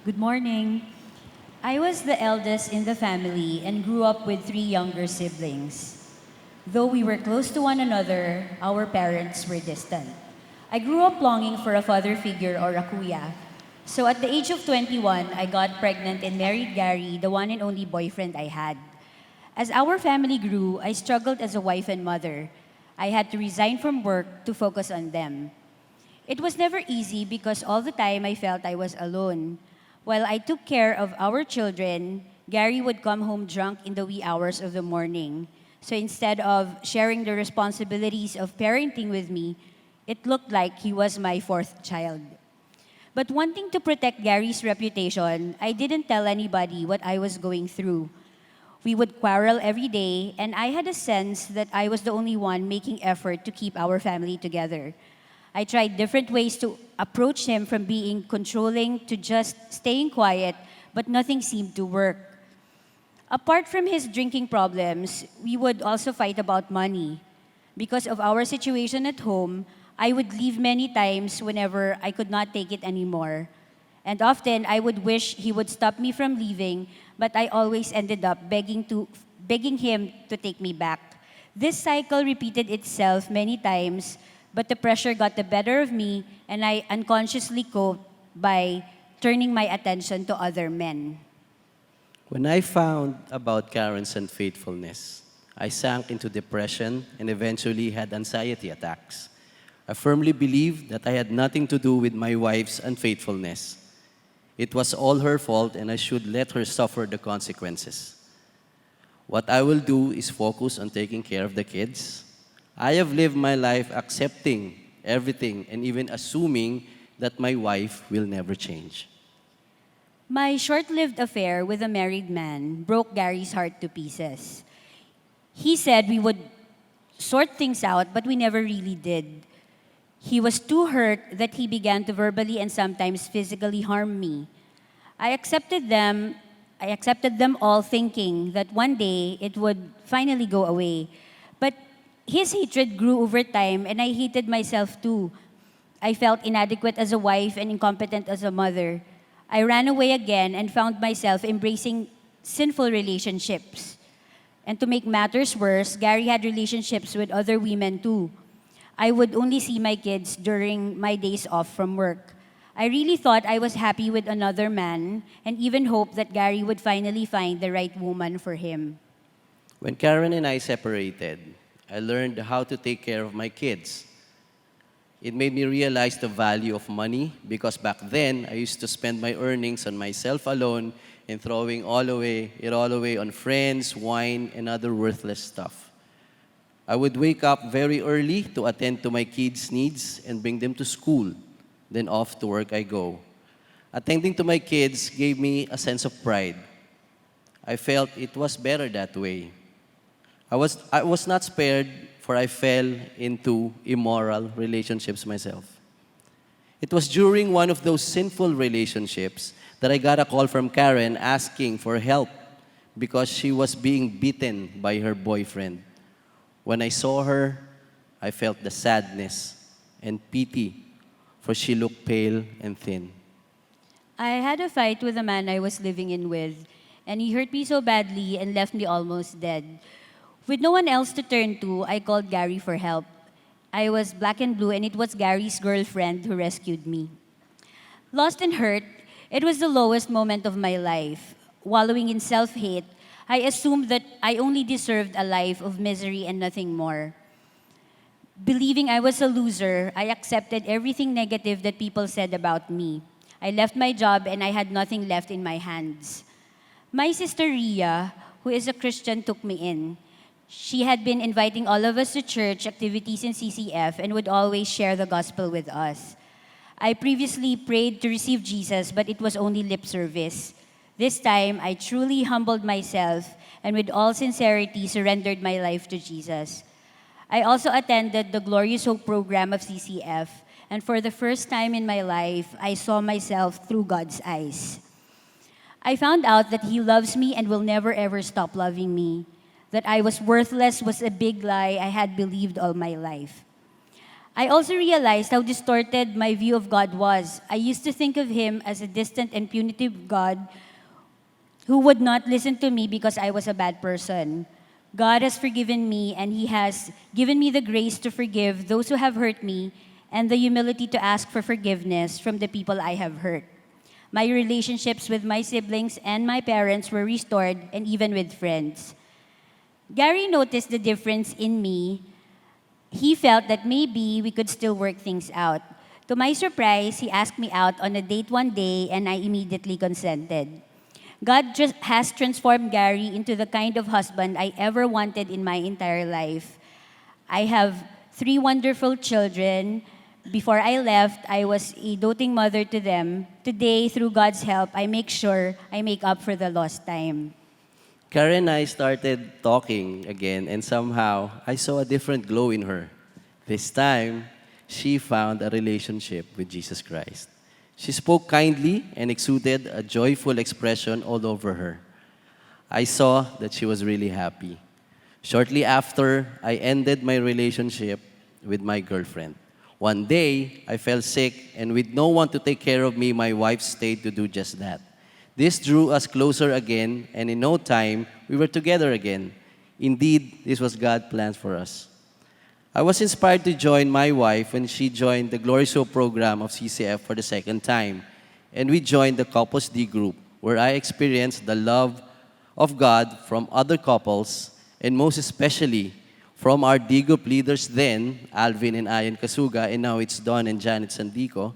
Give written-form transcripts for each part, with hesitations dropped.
Good morning. I was the eldest in the family and grew up with three younger siblings. Though we were close to one another, our parents were distant. I grew up longing for a father figure or a kuya. So at the age of 21, I got pregnant and married Gary, the one and only boyfriend I had. As our family grew, I struggled as a wife and mother. I had to resign from work to focus on them. It was never easy because all the time I felt I was alone. While I took care of our children, Gary would come home drunk in the wee hours of the morning. So instead of sharing the responsibilities of parenting with me, it looked like he was my fourth child. But wanting to protect Gary's reputation, I didn't tell anybody what I was going through. We would quarrel every day, and I had a sense that I was the only one making effort to keep our family together. I tried different ways to approach him, from being controlling to just staying quiet, but nothing seemed to work. Apart from his drinking problems, we would also fight about money. Because of our situation at home, I would leave many times whenever I could not take it anymore. And often I would wish he would stop me from leaving, but I always ended up begging him to take me back. This cycle repeated itself many times, but the pressure got the better of me, and I unconsciously coped by turning my attention to other men. When I found about Karen's unfaithfulness, I sank into depression and eventually had anxiety attacks. I firmly believed that I had nothing to do with my wife's unfaithfulness. It was all her fault and I should let her suffer the consequences. What I will do is focus on taking care of the kids. I have lived my life accepting everything and even assuming that my wife will never change. My short lived affair with a married man broke Gary's heart to pieces. He said we would sort things out, but we never really did. He was too hurt that he began to verbally and sometimes physically harm me. I accepted them. I accepted them all, thinking that one day it would finally go away. But his hatred grew over time, and I hated myself too. I felt inadequate as a wife and incompetent as a mother. I ran away again and found myself embracing sinful relationships. And to make matters worse, Gary had relationships with other women too. I would only see my kids during my days off from work. I really thought I was happy with another man and even hoped that Gary would finally find the right woman for him. When Karen and I separated, I learned how to take care of my kids. It made me realize the value of money because back then I used to spend my earnings on myself alone and throwing it all away on friends, wine, and other worthless stuff. I would wake up very early to attend to my kids' needs and bring them to school. Then off to work I go. Attending to my kids gave me a sense of pride. I felt it was better that way. I was not spared, for I fell into immoral relationships myself. It was during one of those sinful relationships that I got a call from Karen asking for help because she was being beaten by her boyfriend. When I saw her, I felt the sadness and pity, for she looked pale and thin. I had a fight with the man I was living in with, and he hurt me so badly and left me almost dead. With no one else to turn to, I called Gary for help. I was black and blue, and it was Gary's girlfriend who rescued me. Lost and hurt, it was the lowest moment of my life. Wallowing in self hate, I assumed that I only deserved a life of misery and nothing more. Believing I was a loser, I accepted everything negative that people said about me. I left my job and I had nothing left in my hands. My sister Ria, who is a Christian, took me in. She had been inviting all of us to church activities in CCF and would always share the gospel with us. I previously prayed to receive Jesus, but it was only lip service. This time, I truly humbled myself and with all sincerity surrendered my life to Jesus. I also attended the Glorious Hope program of CCF, and for the first time in my life, I saw myself through God's eyes. I found out that He loves me and will never ever stop loving me. That I was worthless was a big lie I had believed all my life. I also realized how distorted my view of God was. I used to think of Him as a distant and punitive God who would not listen to me because I was a bad person. God has forgiven me, and He has given me the grace to forgive those who have hurt me and the humility to ask for forgiveness from the people I have hurt. My relationships with my siblings and my parents were restored, and even with friends. Gary noticed the difference in me. He felt that maybe we could still work things out. To my surprise, he asked me out on a date one day, and I immediately consented. God just has transformed Gary into the kind of husband I ever wanted in my entire life. I have 3 wonderful children. Before I left, I was a doting mother to them. Today, through God's help, I make sure I make up for the lost time. Karen and I started talking again, and somehow I saw a different glow in her. This time, she found a relationship with Jesus Christ. She spoke kindly and exuded a joyful expression all over her. I saw that she was really happy. Shortly after, I ended my relationship with my girlfriend. One day, I fell sick, and with no one to take care of me, my wife stayed to do just that. This drew us closer again, and in no time, we were together again. Indeed, this was God's plan for us. I was inspired to join my wife when she joined the Glory Show program of CCF for the second time, and we joined the Couples D group, where I experienced the love of God from other couples, and most especially from our D group leaders then, Alvin and Ayan Kasuga, and now it's Don and Janet Sandico.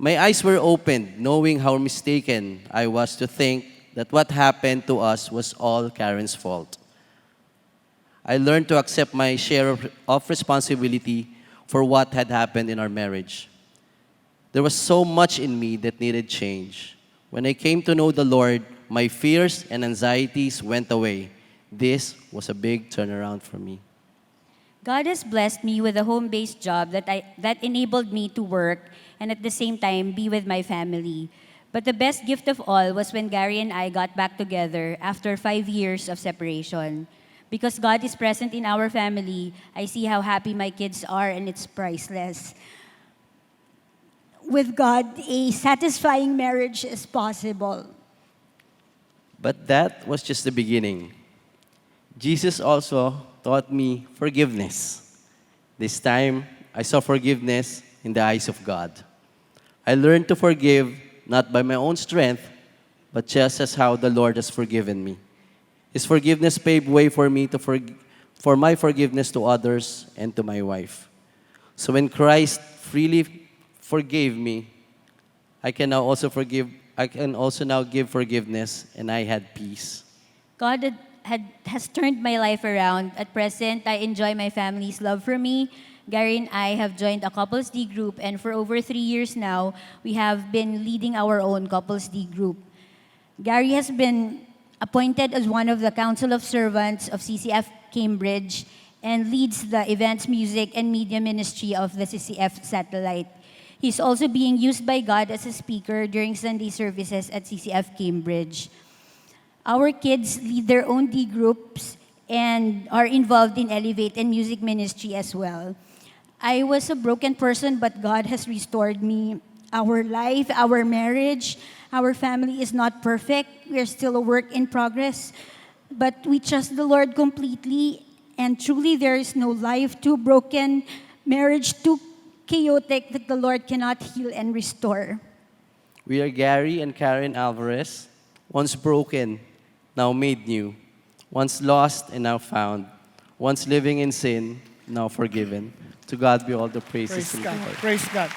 My eyes were opened, knowing how mistaken I was to think that what happened to us was all Karen's fault. I learned to accept my share of responsibility for what had happened in our marriage. There was so much in me that needed change. When I came to know the Lord, my fears and anxieties went away. This was a big turnaround for me. God has blessed me with a home-based job that enabled me to work and at the same time be with my family. But the best gift of all was when Gary and I got back together after 5 years of separation. Because God is present in our family, I see how happy my kids are, and it's priceless. With God, a satisfying marriage is possible. But that was just the beginning. Jesus also taught me forgiveness. This time, I saw forgiveness in the eyes of God. I learned to forgive not by my own strength, but just as how the Lord has forgiven me. His forgiveness paved way for me for my forgiveness to others and to my wife. So when Christ freely forgave me, I can also now give forgiveness, and I had peace. God has turned my life around. At present, I enjoy my family's love for me. Gary and I have joined a Couples D group, and for over 3 years now, we have been leading our own Couples D group. Gary has been appointed as one of the Council of Servants of CCF Cambridge and leads the events, music, and media ministry of the CCF satellite. He's also being used by God as a speaker during Sunday services at CCF Cambridge. Our kids lead their own D groups and are involved in Elevate and music ministry as well. I was a broken person, but God has restored me. Our life, our marriage, our family is not perfect. We are still a work in progress, but we trust the Lord completely, and truly there is no life too broken, marriage too chaotic that the Lord cannot heal and restore. We are Gary and Karen Alvarez, once broken, now made new, once lost and now found, once living in sin, now forgiven. To God be all the praises Praise and God. glory. Praise God.